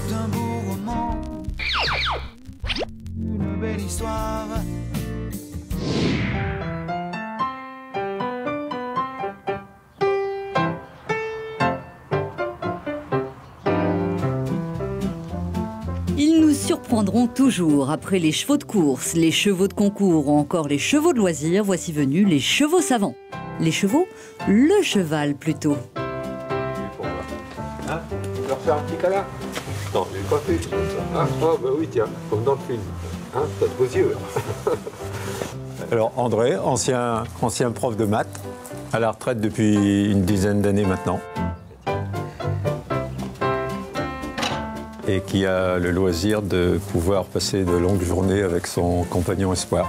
tout un beau roman, une belle histoire. Ils nous surprendront toujours. Après les chevaux de course, les chevaux de concours ou encore les chevaux de loisirs, voici venus les chevaux savants. Les chevaux, le cheval plutôt. Hein, tu veux leur faire un petit câlin? Non, je l'ai pas fait. Ah, oh, bah oui, tiens, comme dans le film. Hein, t'as de beaux yeux. Alors, André, ancien prof de maths, à la retraite depuis une dizaine d'années maintenant. Et qui a le loisir de pouvoir passer de longues journées avec son compagnon Espoir.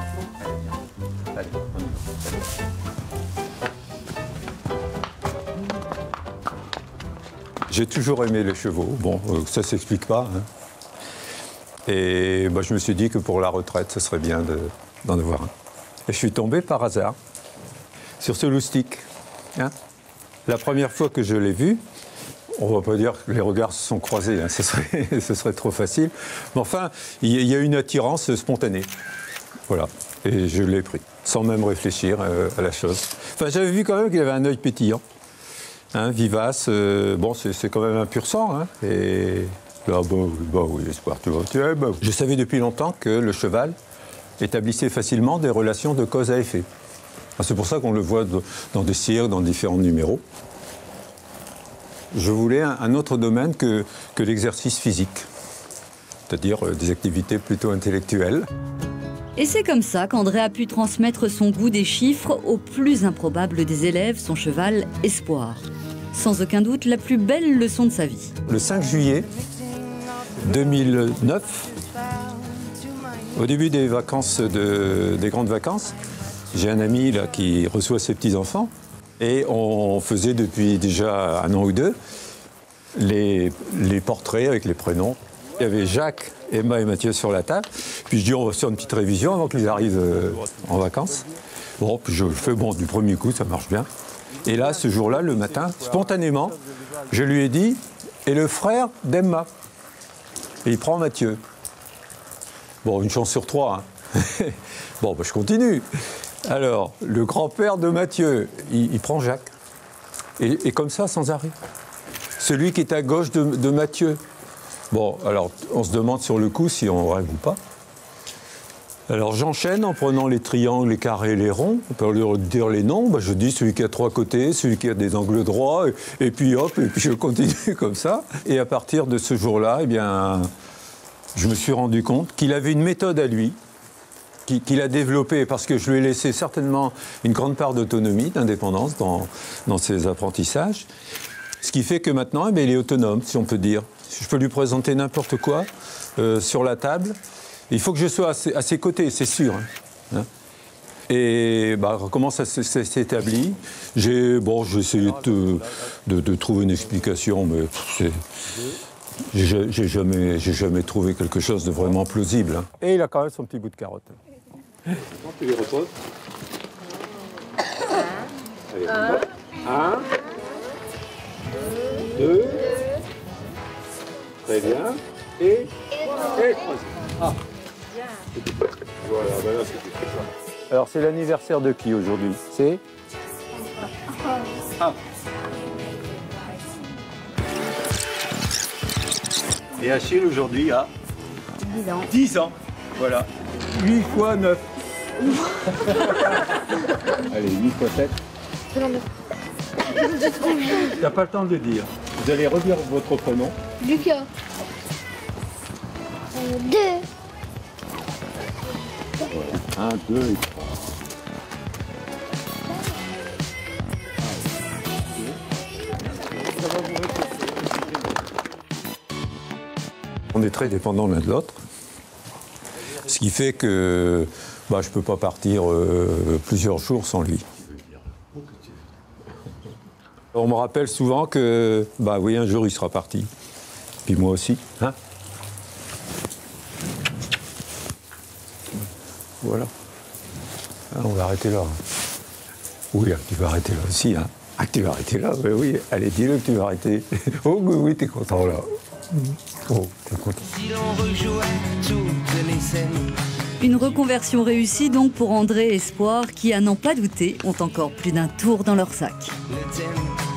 J'ai toujours aimé les chevaux. Bon, ça ne s'explique pas. Hein. Et bah, je me suis dit que pour la retraite, ce serait bien d'en avoir un. Et je suis tombé par hasard sur ce loustic. Hein. La première fois que je l'ai vu, on ne va pas dire que les regards se sont croisés, hein, ce serait trop facile. Mais enfin, il y a une attirance spontanée. Voilà. Et je l'ai pris, sans même réfléchir à la chose. Enfin, j'avais vu quand même qu'il avait un œil pétillant. Hein, vivace, bon, c'est quand même un pur sang. Hein, et là, oui, Espoir, tu vois. Je savais depuis longtemps que le cheval établissait facilement des relations de cause à effet. C'est pour ça qu'on le voit dans des cirques, dans différents numéros. Je voulais un autre domaine que l'exercice physique, c'est-à-dire des activités plutôt intellectuelles. Et c'est comme ça qu'André a pu transmettre son goût des chiffres au plus improbable des élèves, son cheval Espoir. Sans aucun doute, la plus belle leçon de sa vie. Le 5 juillet 2009, au début des vacances, des grandes vacances, j'ai un ami là, qui reçoit ses petits-enfants et on faisait depuis déjà un an ou deux les portraits avec les prénoms. Il y avait Jacques, Emma et Mathieu sur la table. Puis je dis, on va faire une petite révision avant qu'ils arrivent en vacances. Bon, puis je le fais, bon, du premier coup, ça marche bien. Et là, ce jour-là, le matin, spontanément, je lui ai dit, et le frère d'Emma. Et il prend Mathieu. Bon, une chance sur trois. Hein. Bon, bah, je continue. Alors, le grand-père de Mathieu, il prend Jacques. Et comme ça, sans arrêt. Celui qui est à gauche de Mathieu. Bon, alors, on se demande sur le coup si on rêve ou pas. Alors, j'enchaîne en prenant les triangles, les carrés, les ronds. On peut leur dire les noms. Bah, je dis celui qui a 3 côtés, celui qui a des angles droits, et puis hop, et puis je continue comme ça. Et à partir de ce jour-là, eh bien, je me suis rendu compte qu'il avait une méthode à lui, qu'il a développée, parce que je lui ai laissé certainement une grande part d'autonomie, d'indépendance dans ses apprentissages. Ce qui fait que maintenant, eh bien, il est autonome, si on peut dire. Je peux lui présenter n'importe quoi sur la table. Il faut que je sois à ses côtés, c'est sûr. Hein. Et bah, comment ça s'établit? J'ai essayé de trouver une explication, mais j'ai jamais trouvé quelque chose de vraiment plausible. Hein. Et il a quand même son petit bout de carotte. Tu les reposes. Allez, 1, 2, très bien, et 3. Ah. Voilà, ben là, c'était ça. Alors, c'est l'anniversaire de qui aujourd'hui? C'est Et Achille aujourd'hui a 10 ans. 10 ans. Voilà. 8 fois 9. Allez, 8 fois 7. T'as pas le temps de le dire. Vous allez redire votre prénom. Lucas. 2. 1, 2 et 3. On est très dépendants l'un de l'autre, ce qui fait que je ne peux pas partir plusieurs jours sans lui. On me rappelle souvent que, oui, un jour il sera parti. Puis moi aussi. Hein? Voilà. Ah, on va arrêter là. Oui, tu vas arrêter là aussi. Hein? Ah, tu vas arrêter là? Oui, allez, dis-le que tu vas arrêter. Oh, oui, t'es content là. Oh, t'es content. Si l'on rejouait toutes les scènes. Une reconversion réussie donc pour André et Espoir qui, à n'en pas douter, ont encore plus d'un tour dans leur sac. Le thème